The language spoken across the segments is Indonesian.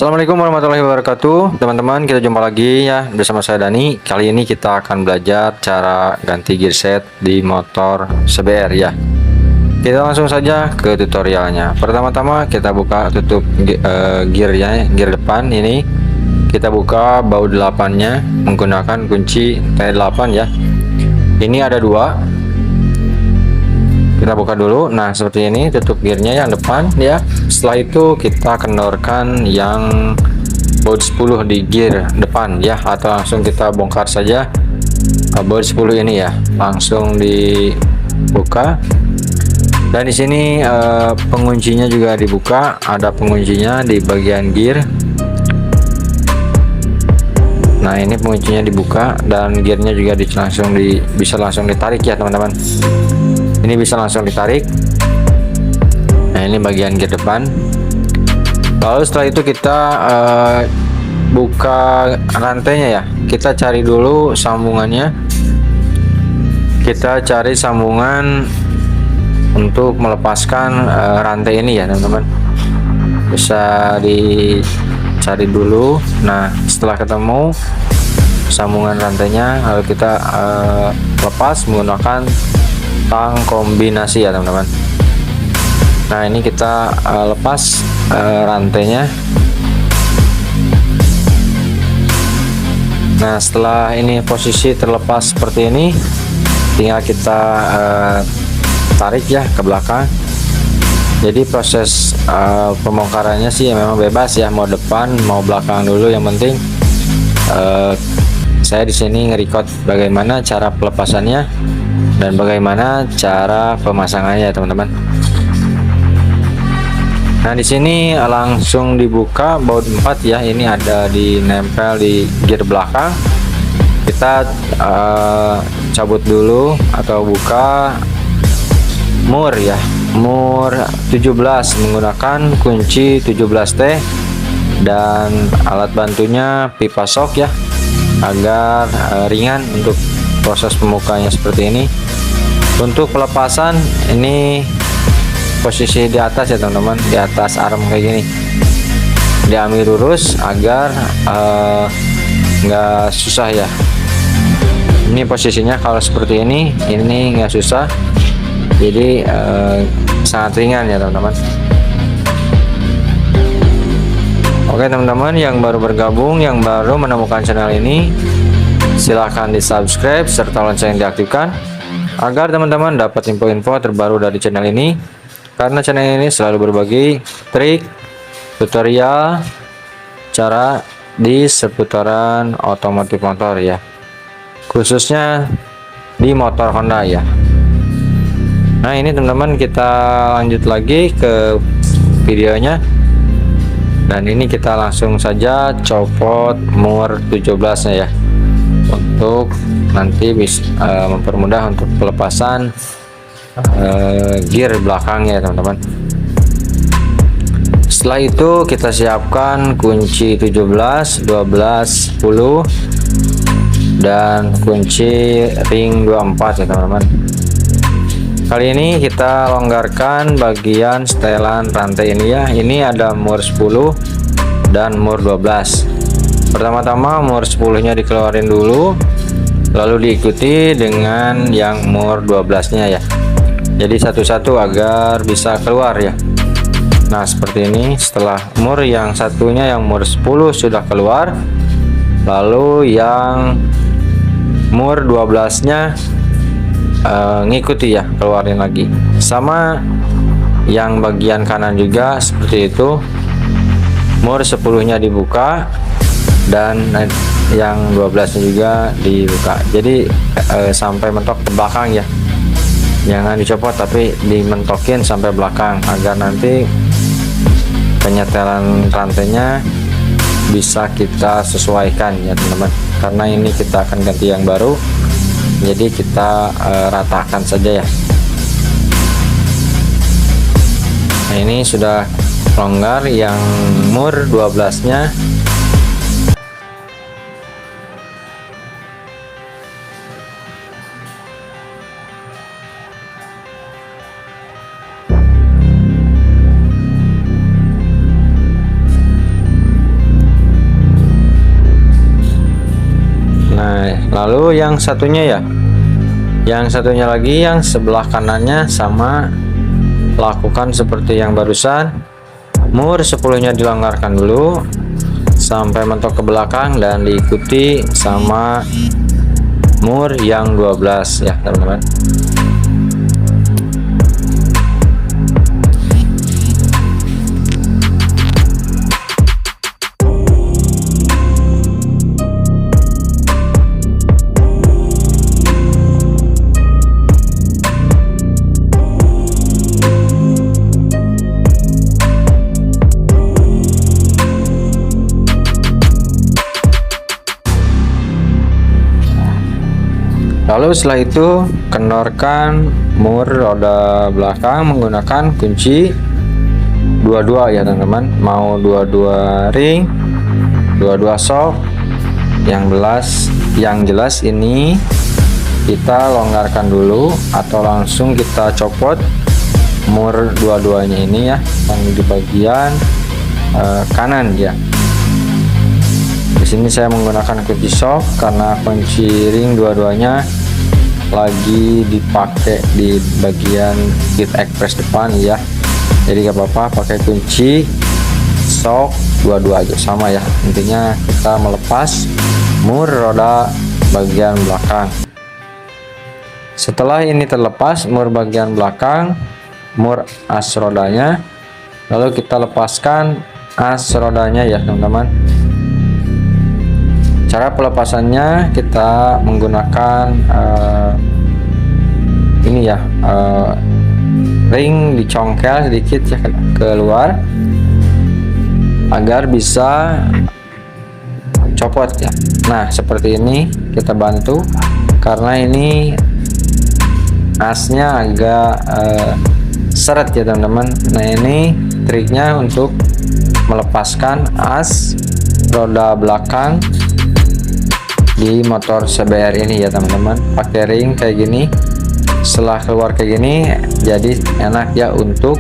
Assalamualaikum warahmatullahi wabarakatuh, teman-teman. Kita jumpa lagi ya bersama saya Dani. Kali ini kita akan belajar cara ganti gear set di motor CBR ya. Kita langsung saja ke tutorialnya. Pertama-tama kita buka tutup gearnya, gear depan ini. Kita buka baut 8-nya menggunakan kunci T8 ya. Ini ada dua. Kita buka dulu. Nah, seperti ini tutup gearnya yang depan ya. Setelah itu kita kendorkan yang baut 10 di gear depan ya, atau langsung kita bongkar saja baut 10 ini ya. Langsung dibuka. Dan di sini penguncinya juga dibuka, ada penguncinya di bagian gear. Nah, ini penguncinya dibuka dan gearnya juga bisa langsung ditarik ya, teman-teman. Ini bisa langsung ditarik. Nah, ini bagian gear depan. Lalu setelah itu kita buka rantainya ya. Kita cari dulu sambungannya. Kita cari sambungan untuk melepaskan rantai ini ya, teman-teman. Bisa dicari dulu. Nah, setelah ketemu sambungan rantainya, lalu kita lepas menggunakan tang kombinasi ya, teman-teman. Nah, ini kita lepas rantainya. Nah, setelah ini posisi terlepas seperti ini, tinggal kita tarik ya ke belakang. Jadi proses pembongkarannya sih memang bebas ya, mau depan mau belakang dulu, yang penting saya di sini nge-record bagaimana cara pelepasannya dan bagaimana cara pemasangannya, teman-teman. Nah, di sini langsung dibuka baut 4 ya. Ini ada nempel di gear belakang. Kita cabut dulu atau buka mur ya, mur 17 menggunakan kunci 17T dan alat bantunya pipa shock ya, agar ringan untuk proses pembukanya seperti ini. Untuk pelepasan ini posisi di atas ya, teman-teman, di atas arm kayak gini, diambil lurus agar nggak susah ya. Ini posisinya kalau seperti ini nggak susah, jadi sangat ringan ya, teman-teman. Oke, teman-teman yang baru bergabung, yang baru menemukan channel ini, silahkan di subscribe serta lonceng diaktifkan agar teman-teman dapat info-info terbaru dari channel ini, karena channel ini selalu berbagi trik, tutorial, cara di seputaran otomotif motor ya, khususnya di motor Honda ya. Nah, ini teman-teman, kita lanjut lagi ke videonya. Dan ini kita langsung saja copot mur 17 nya ya, untuk nanti bisa mempermudah untuk pelepasan gear belakangnya, teman-teman. Setelah itu kita siapkan kunci 17, 12, 10 dan kunci ring 24 ya, teman-teman. Kali ini kita longgarkan bagian setelan rantai ini ya. Ini ada mur 10 dan mur 12. Pertama-tama mur 10 nya dikeluarin dulu, lalu diikuti dengan yang mur 12 nya ya. Jadi satu-satu agar bisa keluar ya. Nah, seperti ini. Setelah mur yang satunya, yang mur 10 sudah keluar, lalu yang mur 12 nya ngikuti ya, keluarin lagi. Sama yang bagian kanan juga seperti itu, mur 10 nya dibuka dan yang 12 nya juga dibuka. Jadi sampai mentok ke belakang ya, jangan dicopot tapi dimentokin sampai belakang agar nanti penyetelan rantainya bisa kita sesuaikan ya, teman-teman. Karena ini kita akan ganti yang baru, jadi kita ratakan saja ya. Nah, ini sudah longgar yang mur 12 nya. Nah, lalu yang satunya ya, yang satunya lagi yang sebelah kanannya sama, lakukan seperti yang barusan. Mur 10-nya dilonggarkan dulu sampai mentok ke belakang dan diikuti sama mur yang 12 ya teman-teman. Lalu setelah itu kendorkan mur roda belakang menggunakan kunci 22 ya teman-teman. Mau 22 ring, 22 sok, yang jelas ini kita longgarkan dulu atau langsung kita copot mur dua-duanya ini ya, yang di bagian kanan ya. Di sini saya menggunakan kunci sok karena kunci ring dua-duanya lagi dipakai di bagian gate express depan ya. Jadi gak apa-apa pakai kunci sok dua-dua aja sama ya. Intinya kita melepas mur roda bagian belakang. Setelah ini terlepas mur bagian belakang, mur as rodanya, lalu kita lepaskan as rodanya ya teman-teman. Cara pelepasannya kita menggunakan ini ya, ring dicongkel sedikit ya keluar agar bisa copot ya. Nah seperti ini kita bantu karena ini asnya agak seret ya teman-teman. Nah ini triknya untuk melepaskan as roda belakang di motor CBR ini ya teman-teman. Pakai ring kayak gini, setelah keluar kayak gini jadi enak ya untuk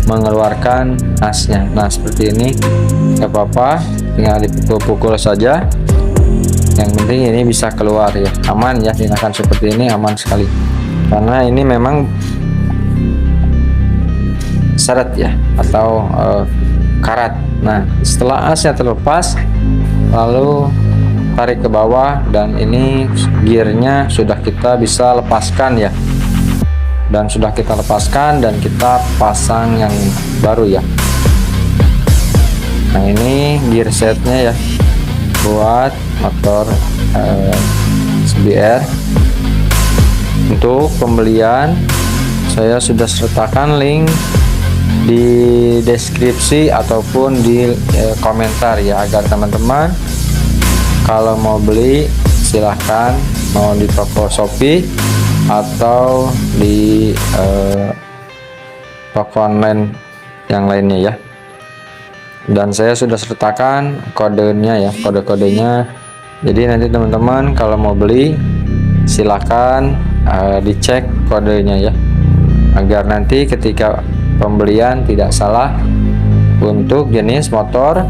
mengeluarkan asnya. Nah seperti ini gak apa-apa, tinggal dipukul-pukul saja, yang penting ini bisa keluar ya, aman ya. Tindakan seperti ini aman sekali karena ini memang seret ya atau karat. Nah setelah asnya terlepas lalu tarik ke bawah dan ini gearnya sudah kita bisa lepaskan ya, dan sudah kita lepaskan dan kita pasang yang baru ya. Nah ini gear setnya ya buat motor CBR. Untuk pembelian saya sudah sertakan link di deskripsi ataupun di komentar ya, agar teman-teman kalau mau beli silahkan, mau di toko Shopee atau di toko online yang lainnya ya. Dan saya sudah sertakan kodenya ya, kode-kodenya. Jadi nanti teman-teman kalau mau beli silahkan dicek kodenya ya, agar nanti ketika pembelian tidak salah. Untuk jenis motor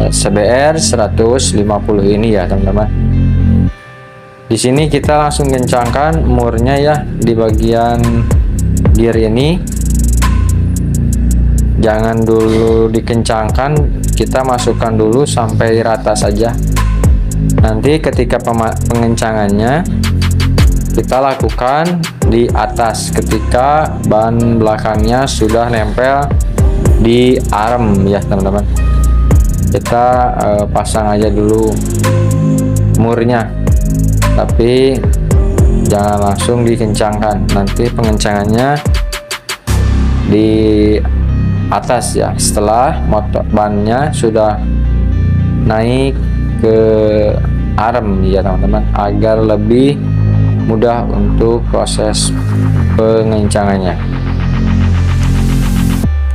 CBR 150 ini ya teman-teman. Di sini kita langsung kencangkan murnya ya di bagian gear ini. Jangan dulu dikencangkan, kita masukkan dulu sampai rata saja. Nanti ketika pengencangannya kita lakukan di atas ketika ban belakangnya sudah nempel di arm ya teman-teman. Kita pasang aja dulu murnya, tapi jangan langsung dikencangkan, nanti pengencangannya di atas ya, setelah motor bannya sudah naik ke arm ya teman-teman, agar lebih mudah untuk proses pengencangannya.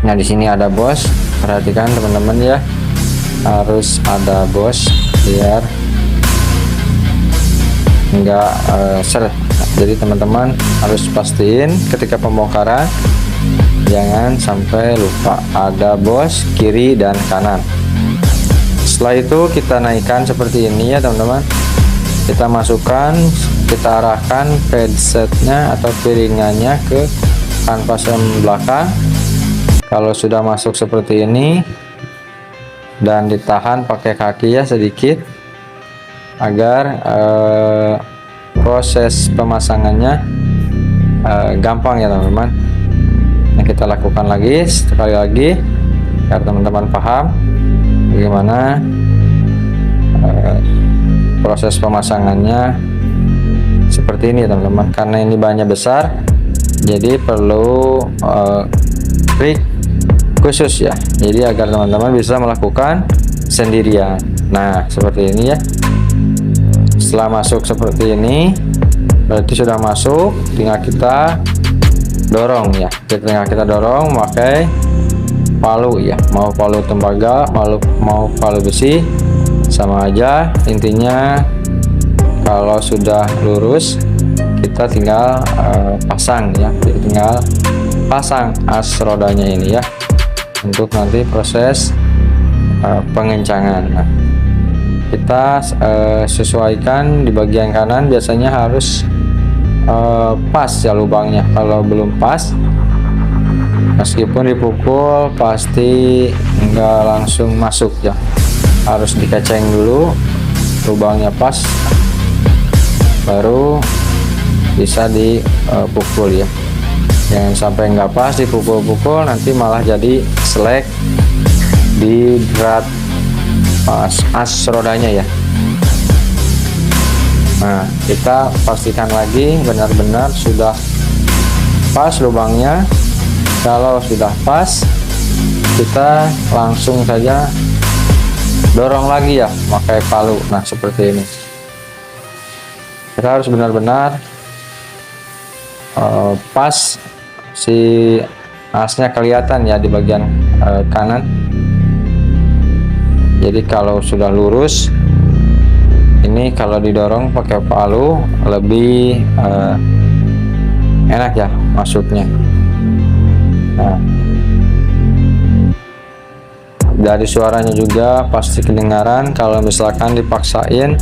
Nah di sini ada bos, perhatikan teman-teman ya, harus ada bos biar enggak seret. Jadi teman-teman harus pastiin ketika pembongkaran jangan sampai lupa ada bos kiri dan kanan. Setelah itu kita naikkan seperti ini ya teman-teman. kita masukkan, kita arahkan padsetnya atau piringannya ke kanvas yang belakang. Kalau sudah masuk seperti ini dan ditahan pakai kaki ya sedikit agar proses pemasangannya gampang ya teman-teman. Nah, kita lakukan lagi sekali lagi agar teman-teman paham bagaimana proses pemasangannya seperti ini teman-teman. Karena ini bahannya besar, jadi perlu trik khusus ya, jadi agar teman-teman bisa melakukan sendirian. Nah, seperti ini ya. Setelah masuk seperti ini berarti sudah masuk, tinggal kita dorong ya, tinggal kita dorong pakai palu ya, mau palu tembaga, mau palu besi, sama aja intinya. Kalau sudah lurus kita tinggal pasang ya, tinggal pasang as rodanya ini ya, untuk nanti proses pengencangan. Nah, kita sesuaikan di bagian kanan, biasanya harus pas ya lubangnya. Kalau belum pas, meskipun dipukul pasti enggak langsung masuk ya, harus dikeceng dulu lubangnya pas, baru bisa dipukul ya. Jangan sampai nggak pas dipukul-pukul, nanti malah jadi selek di berat as rodanya ya. Nah, kita pastikan lagi benar-benar sudah pas lubangnya. Kalau sudah pas, kita langsung saja dorong lagi ya pakai palu. Nah, seperti ini. Kita harus benar-benar pas, si asnya kelihatan ya di bagian kanan. Jadi kalau sudah lurus, ini kalau didorong pakai palu lebih enak ya masuknya. Nah, dari suaranya juga pasti kedengaran kalau misalkan dipaksain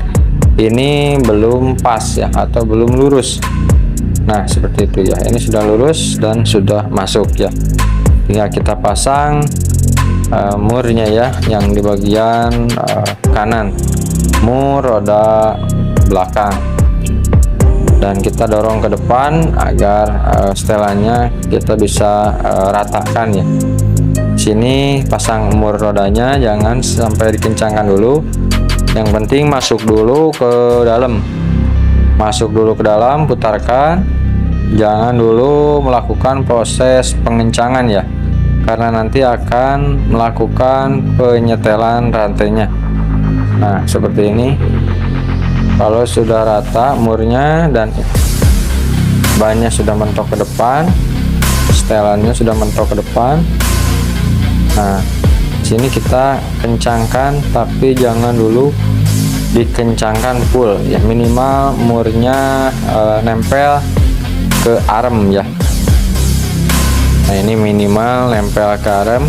ini belum pas ya, atau belum lurus. Nah, seperti itu ya, ini sudah lurus dan sudah masuk ya. Tinggal kita pasang murnya ya, yang di bagian kanan, mur roda belakang, dan kita dorong ke depan agar setelannya kita bisa ratakan ya. Sini pasang mur rodanya, jangan sampai dikencangkan dulu, yang penting masuk dulu ke dalam, masuk dulu ke dalam, putarkan, jangan dulu melakukan proses pengencangan ya, karena nanti akan melakukan penyetelan rantainya. Nah, seperti ini. Kalau sudah rata murnya dan bannya sudah mentok ke depan, setelannya sudah mentok ke depan. Nah, sini kita kencangkan, tapi jangan dulu dikencangkan full ya, minimal murnya nempel ke arem ya. Nah, ini minimal nempel ke arem.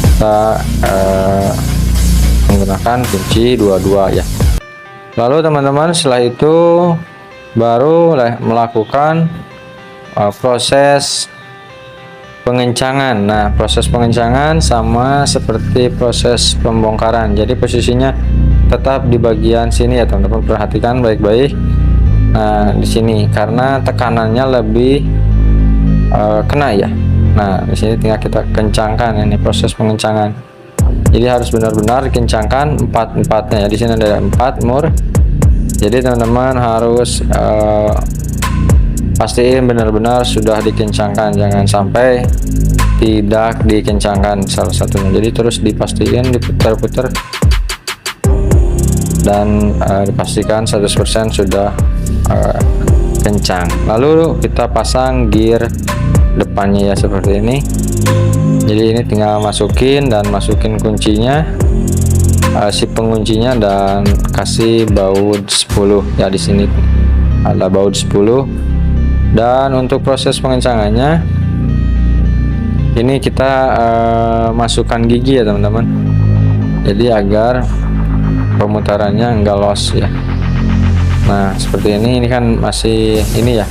Kita menggunakan kunci 22 ya. Lalu teman-teman, setelah itu baru melakukan proses pengencangan. Nah, proses pengencangan sama seperti proses pembongkaran, jadi posisinya tetap di bagian sini ya teman-teman, perhatikan baik-baik. Nah, di sini karena tekanannya lebih kena ya. Nah, di sini tinggal kita kencangkan, ini proses pengencangan. Jadi harus benar-benar dikencangkan empat-empatnya ya. Di sini ada 4 mur. Jadi teman-teman harus pastiin benar-benar sudah dikencangkan, jangan sampai tidak dikencangkan salah satunya. Jadi terus dipastiin diputar-putar dan dipastikan 100% sudah kencang. Lalu kita pasang gear depannya ya, seperti ini. Jadi ini tinggal masukin kuncinya, si penguncinya, dan kasih baut 10 ya. Di sini ada baut 10. Dan untuk proses pengencangannya ini kita masukkan gigi ya teman-teman, jadi agar pemutarannya enggak los ya. Nah seperti ini kan masih ini ya,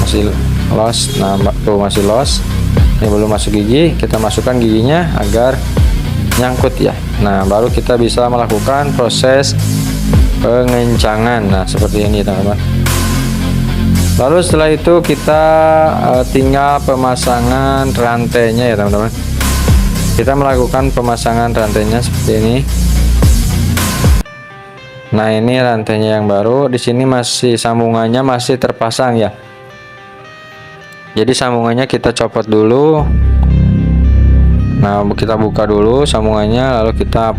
masih los. Nah tuh masih los, ini belum masuk gigi. Kita masukkan giginya agar nyangkut ya. Nah baru kita bisa melakukan proses pengencangan. Nah seperti ini teman-teman. Lalu setelah itu kita tinggal pemasangan rantainya ya teman-teman. Kita melakukan pemasangan rantainya seperti ini. Nah ini rantainya yang baru. Di sini masih sambungannya masih terpasang ya. Jadi sambungannya kita copot dulu. Nah kita buka dulu sambungannya, lalu kita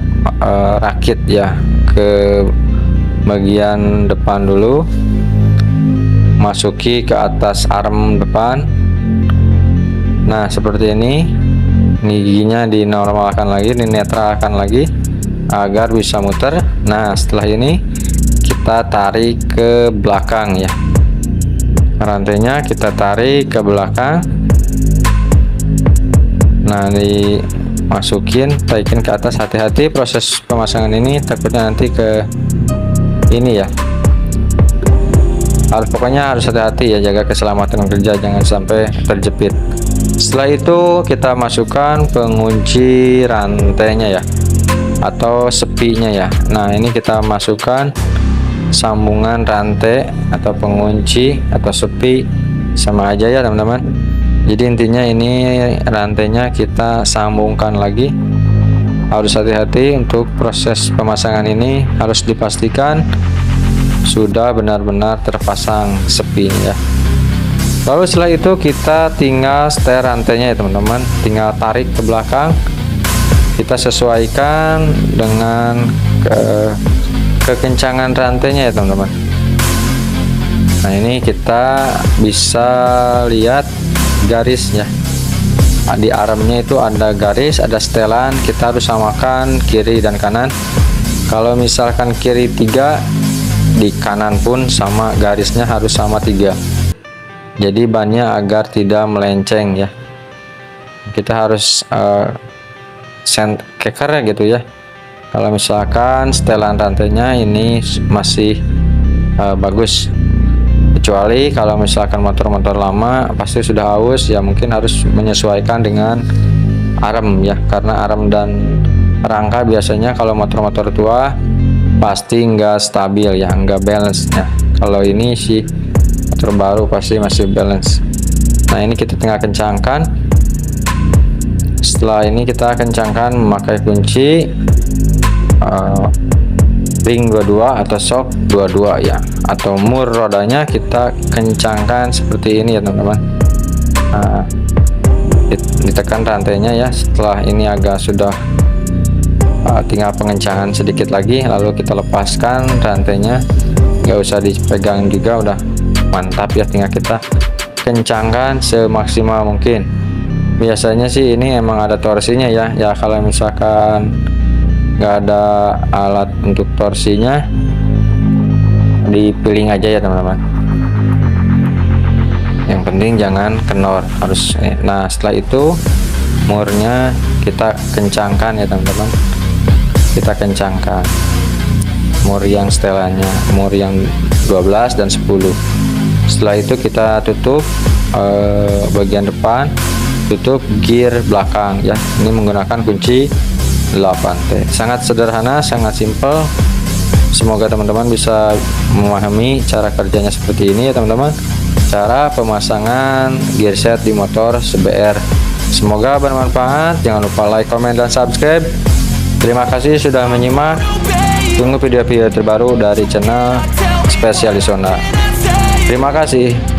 rakit ya ke bagian depan dulu. Masuki ke atas arm depan. Nah seperti ini. Ini giginya dinormalkan lagi, dinetralkan lagi agar bisa muter. Nah setelah ini kita tarik ke belakang ya, rantainya kita tarik ke belakang. Nah dimasukin, tarikin ke atas. Hati-hati proses pemasangan ini, takutnya nanti ke ini ya. Pokoknya harus hati-hati ya, jaga keselamatan kerja, jangan sampai terjepit. Setelah itu kita masukkan pengunci rantainya ya, atau sepinya ya. Nah ini kita masukkan sambungan rantai atau pengunci atau sepi, sama aja ya teman-teman. Jadi intinya ini rantainya kita sambungkan lagi. Harus hati-hati untuk proses pemasangan ini, harus dipastikan sudah benar-benar terpasang sepinya ya. Lalu setelah itu kita tinggal setel rantainya ya teman-teman, tinggal tarik ke belakang. Kita sesuaikan dengan kekencangan rantainya ya teman-teman. Nah ini kita bisa lihat garisnya. Di armnya itu ada garis, ada setelan. Kita harus samakan kiri dan kanan. Kalau misalkan kiri 3, di kanan pun sama, garisnya harus sama 3. Jadi bannya agar tidak melenceng ya. Kita harus keker ya gitu ya. Kalau misalkan setelan rantainya ini masih bagus, kecuali kalau misalkan motor-motor lama pasti sudah haus ya, mungkin harus menyesuaikan dengan arm ya, karena arm dan rangka biasanya kalau motor-motor tua pasti nggak stabil ya, nggak balance ya. Kalau ini sih terbaru pasti masih balance. Nah ini kita tinggal kencangkan. Setelah ini kita kencangkan memakai kunci ring 22 atau shock 22 ya, atau mur rodanya kita kencangkan seperti ini ya teman-teman. Nah, ditekan rantainya ya. Setelah ini agak sudah tinggal pengencangan sedikit lagi, lalu kita lepaskan rantainya, nggak usah dipegang juga, udah mantap ya. Tinggal kita kencangkan semaksimal mungkin. Biasanya sih ini emang ada torsinya ya. Ya kalau misalkan nggak ada alat untuk torsinya, dipiling aja ya teman-teman. Yang penting jangan kendor, harus. Nah setelah itu murnya kita kencangkan ya teman-teman. Kita kencangkan mur yang setelannya, mur yang 12 dan 10. Setelah itu kita tutup bagian depan, tutup gear belakang ya. Ini menggunakan kunci 8T. Sangat sederhana, sangat simple. Semoga teman-teman bisa memahami cara kerjanya seperti ini ya teman-teman. Cara pemasangan gear set di motor CBR. Semoga bermanfaat. Jangan lupa like, comment, dan subscribe. Terima kasih sudah menyimak. Tunggu video-video terbaru dari channel Spesialis Honda. Terima kasih.